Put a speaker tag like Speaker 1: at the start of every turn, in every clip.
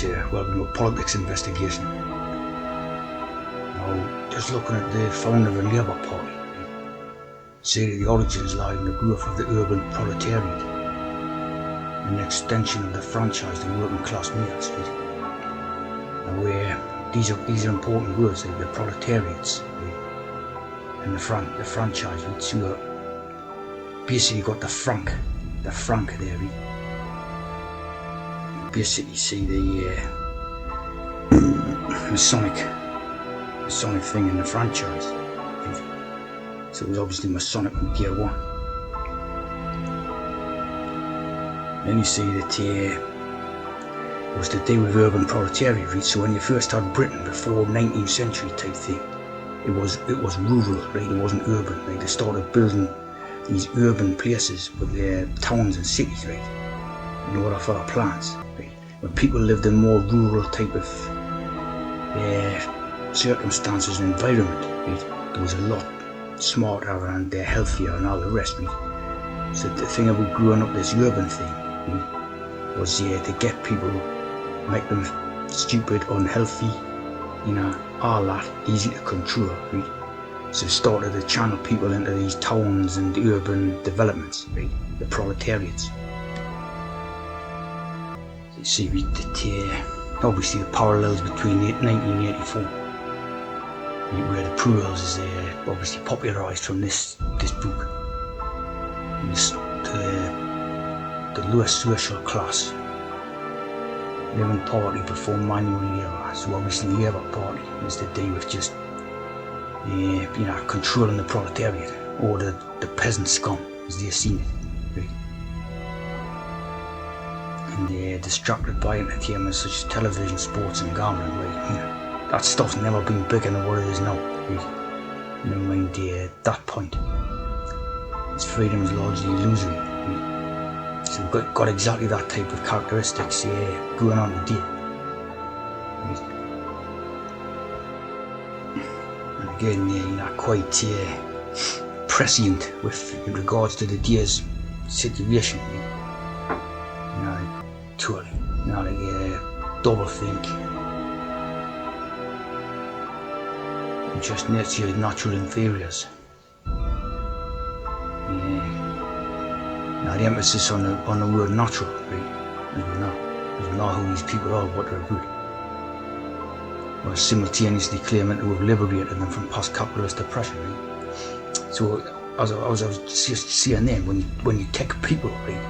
Speaker 1: well, we do a politics investigation. Now, just looking at the founder of the Labour Party, say that the origins lie in the growth of the urban proletariat, an extension of the franchise to working class males. Now, these are important words, like the proletariats and the franchise. So basically, got the franc there. Basically, see the Masonic thing in the franchise. So it was obviously Masonic from year one. Then you see that it was to do with urban proletariat. So when you first had Britain before 19th century type thing, it was rural, right? It wasn't urban. Right? They started building these urban places with their towns and cities, right? In order for our plans, right? When people lived in more rural type of circumstances and environment, right? There was a lot smarter and healthier and all the rest, right? So the thing about growing up this urban thing, right, was to get people, make them stupid, unhealthy, all that, easy to control, right? So it started to channel people into these towns and urban developments, right? The proletariats. So you see, obviously the parallels between 1984, where the Pruels is obviously popularised from this book. The lower social class living party before manual labour. So obviously the Labour Party is to do with just controlling the proletariat, or the peasant scum as they're seen it, right? And they're distracted by entertainment such as television, sports and gambling, right? That stuff's never been bigger than what it is now, right? Never mind that point. Its freedom is largely illusory, right? So we've got exactly that type of characteristics going on today, right? And again, quite prescient with regards to the day's situation, totally, double think. And just natural inferiors. Now the emphasis on the word natural, right? Is not who these people are, what they're about. While simultaneously claiming to have liberated them from post-capitalist oppression, right? So as I was just saying then, when you take people, right,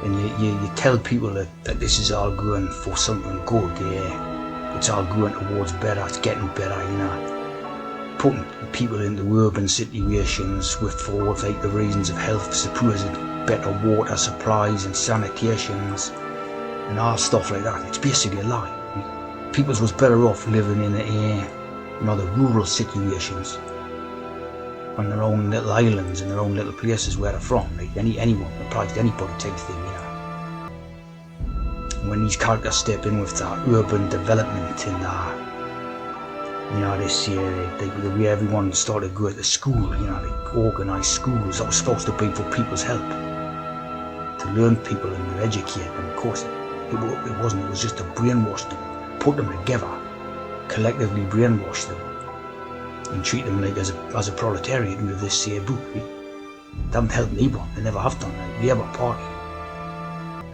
Speaker 1: and you tell people that this is all going for something good, it's all going towards better, it's getting better, putting people into urban situations for like the reasons of health, supposed better water supplies and sanitations and all stuff like that. It's basically a lie. People was better off living in the rural situations on their own little islands and their own little places where they're from. Like anyone applies to anybody type thing, When these characters step in with that urban development and this the way everyone started going to school, like organised schools that was supposed to be for people's help, to learn people and to educate them. Of course, it wasn't. It was just to brainwash them, put them together, collectively brainwash them, and treat them like as a proletariat with this book. They haven't helped anyone. They never have done. Like Labour Party,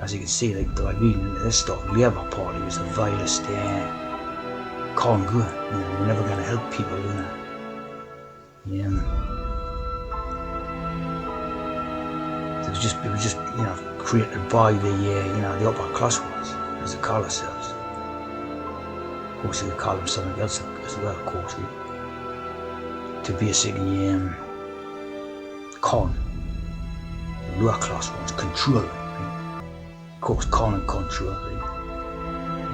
Speaker 1: as you can see, like reading into this stuff, Labour Party was the vilest. Can't go. We're never going to help people, It was just created by the upper class ones, as they call themselves. Of course, they call them something else as well, of course. To basically con the lower class ones, control it, right? Of course, con and control, right?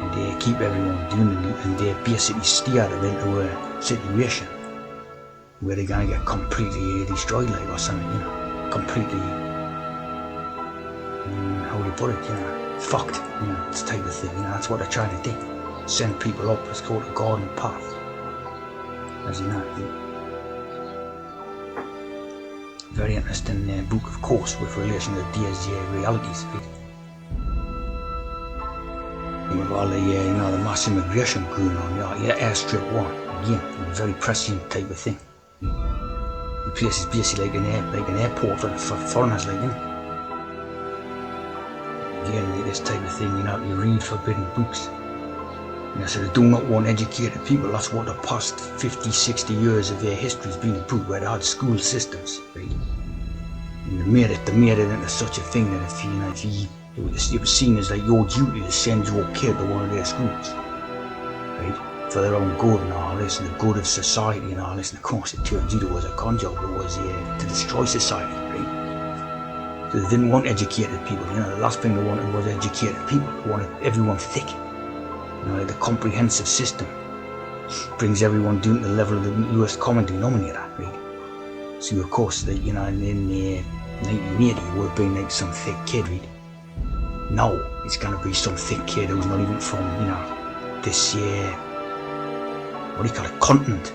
Speaker 1: And they keep everyone doing it, and they basically steer them into a situation where they're gonna get completely destroyed, like, or something, completely, how do you put it, fucked, this type of thing, that's what they're trying to do. Send people up, it's called a garden path, as you know. Very interesting book, of course, with relation to today's realities. with all the, the mass immigration going on, airstrip one, again, a very prescient type of thing. The place is basically like an airport for foreigners, like, Again, this type of thing, you read forbidden books. So they do not want educated people. That's what the past 50, 60 years of their history has been about, where they had school systems, right? And they made it into such a thing that it was seen as like your duty to send your kid to one of their schools, right? For their own good and all this, and the good of society and all this. And of course, it turns out it was a con job. It was to destroy society, right? So they didn't want educated people. The last thing they wanted was educated people. They wanted everyone thick. The comprehensive system brings everyone down to the level of the lowest common denominator, right? So of course, in 1980, it would have been like some thick kid, right? Now it's going to be some thick kid who's not even from, this, what do you call it, continent,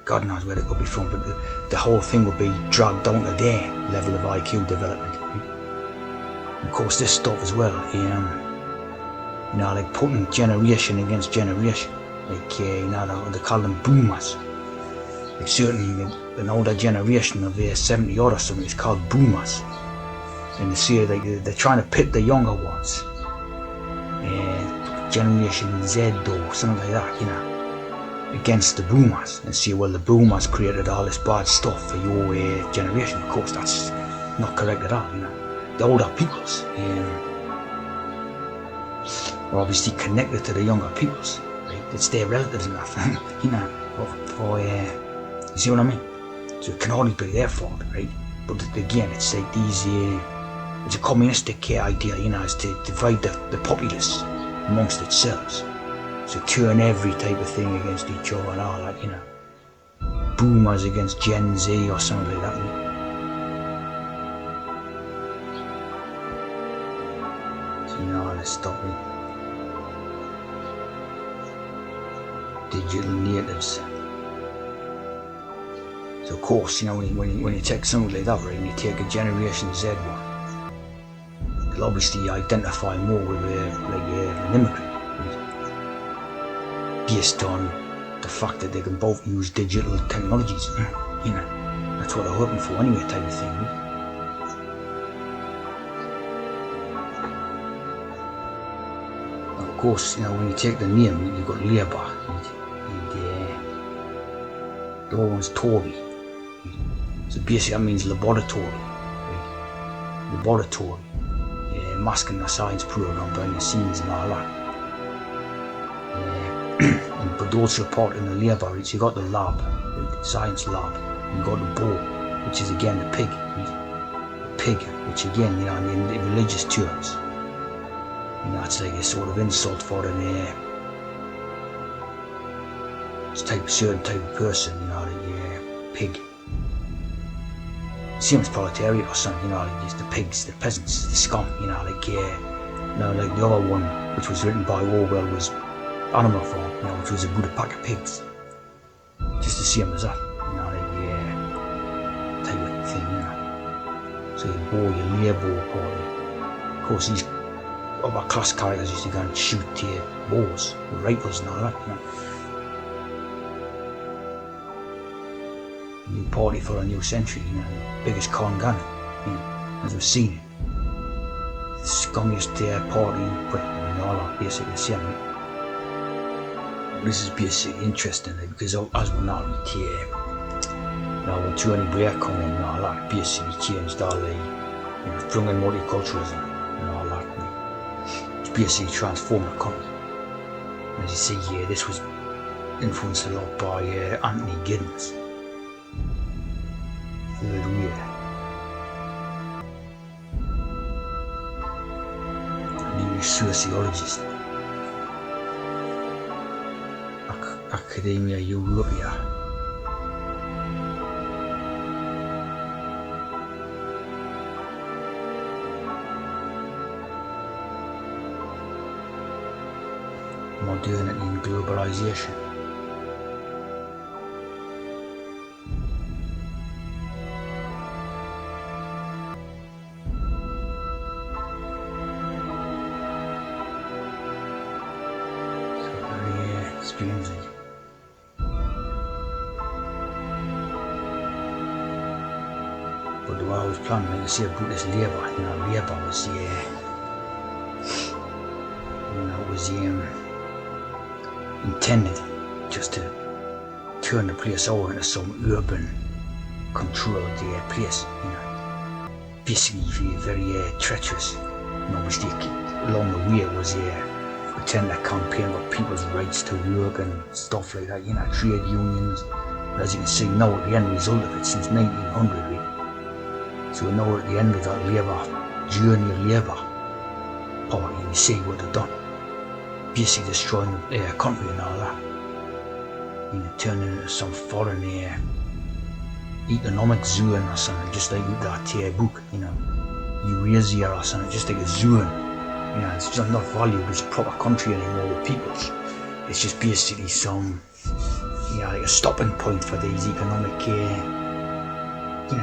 Speaker 1: God knows where it could be from, but the whole thing would be dragged down to their level of IQ development, right? And of course, this stuff as well, like putting generation against generation, like, they call them boomers. Like certainly an older generation of 70 odd or something is called boomers. And they say they're trying to pit the younger ones, Generation Z or something like that, against the boomers, and say, well, the boomers created all this bad stuff for your generation. Of course, that's not correct at all, The older peoples are obviously connected to the younger peoples, right? It's their relatives and that, you see what I mean? So it can only be their fault, right? But again, it's like it's a communistic idea, is to divide the populace amongst itself. So turn every type of thing against each other and all that, Boomers against Gen Z or something like that. So all this stuff, digital natives. So of course, when you take something like that, right, and you take a Generation Z one, they'll obviously identify more with an immigrant, right? Based on the fact that they can both use digital technologies, That's what they're hoping for anyway, type of thing, right? Now, of course, when you take the name, you've got Labour, right? And the other one's Tory. So basically that means laboratory, right? Laboratory, masking the science program behind the scenes and all that. But those reporting the Labour, right? So you got the lab, right? The science lab, you got the bull, which is again the pig, right? The pig, which again, in religious terms, it's like a sort of insult for an certain type of person, the pig. Same as proletariat or something, just the pigs, the peasants, the scum, like the other one, which was written by Orwell, was Animal Farm, which was a good pack of pigs. Just the same as that, type of thing, So your Labour Party. Of course, these upper class characters used to go and shoot boars with rifles and all that, New party for a new century, biggest con gun, as we've seen it. The scummiest party in Britain, and all are basically the same. This is basically interesting, because as we know, when Tony Blair come in and all that, basically changed all the, bring in multiculturalism and all that. It's basically transformed the country. As you see, this was influenced a lot by Anthony Giddens. New sociologist, Academia Europea. Modernity and globalization. strange. But they were always planning, like I say, about this Labour. Labour was, was intended just to turn the place over into some urban controlled place, basically very treacherous. Obviously along the way it was pretend to campaign for people's rights to work and stuff like that, trade unions. But as you can see now, at the end result of it since 1900, really. So now we're at the end of that journey of Labour Party, and you see what they've done. Basically destroying the country and all that. Turning into some foreign economic zone or something, just like with that book, Eurasia or something, just like a zone. It's just not valued as a proper country anymore with peoples. It's just basically some, like a stopping point for these economic,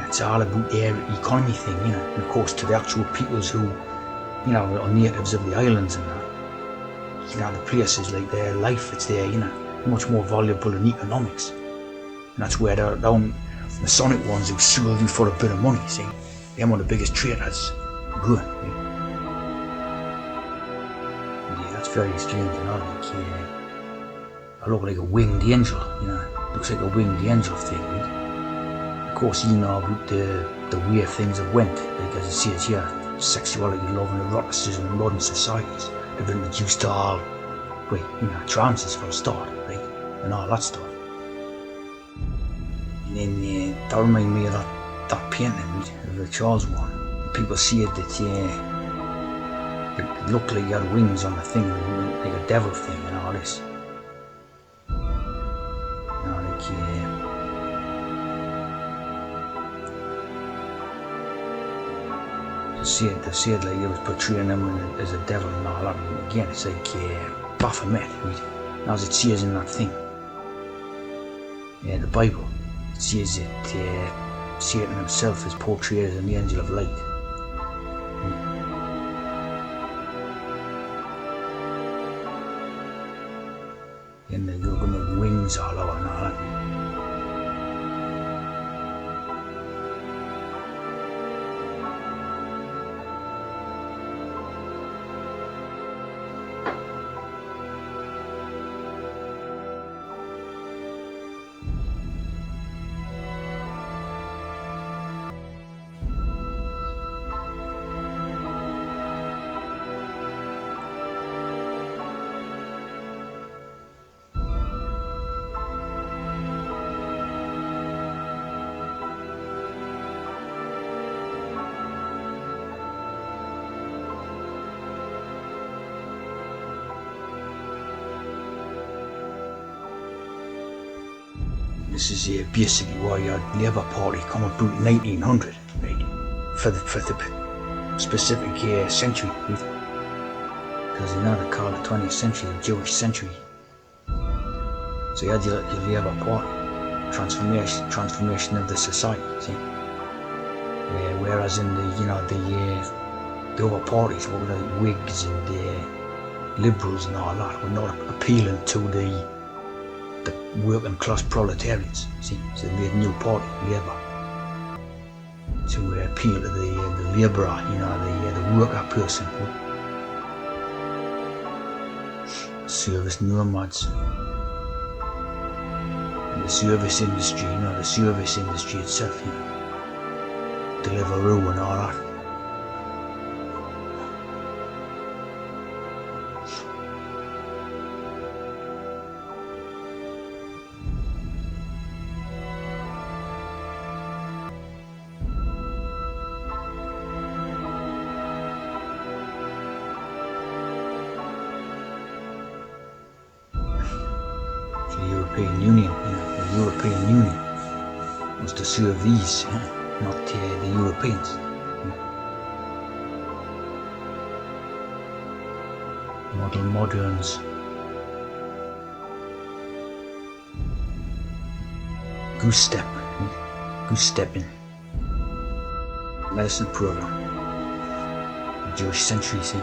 Speaker 1: it's all about their economy thing, and of course to the actual peoples who, are natives of the islands and that, the place is like their life, it's their, much more valuable than economics. And that's where they're down, the Sonic ones who serve you for a bit of money, see? They're one of the biggest traders going. That's very strange, I look like a winged angel, looks like a winged angel thing, right? Of course, about the way things have went, like as it says here, sexuality, love and eroticism in modern societies have been reduced to all, trances for a start, right? And all that stuff. And then that reminds me of that painting, right? Of the Charles one. People said that it looked like you had wings on the thing, like a devil thing and all this. They said like it was portraying them as a devil and all that. And again, it's like Baphomet, right? As it says in that thing, the Bible, it says that Satan himself is portrayed as an angel of light. And they're going to make wings all over and all that. This is basically why you had Labour Party come about in 1900, right? For the specific century, right? Because they call the 20th century the Jewish century. So you had your Labour Party, transformation of the society, see? Whereas in the other parties, what were the Whigs and the Liberals and all that, were not appealing to the working class proletarians, see? So they made a new party, Labour, to appeal to the labourer, the worker person, service nomads, and the service industry, the service industry itself, Deliveroo and all that. The European Union was to serve these, not the Europeans. Model moderns. Goose stepping. Medicine program. Jewish century, see?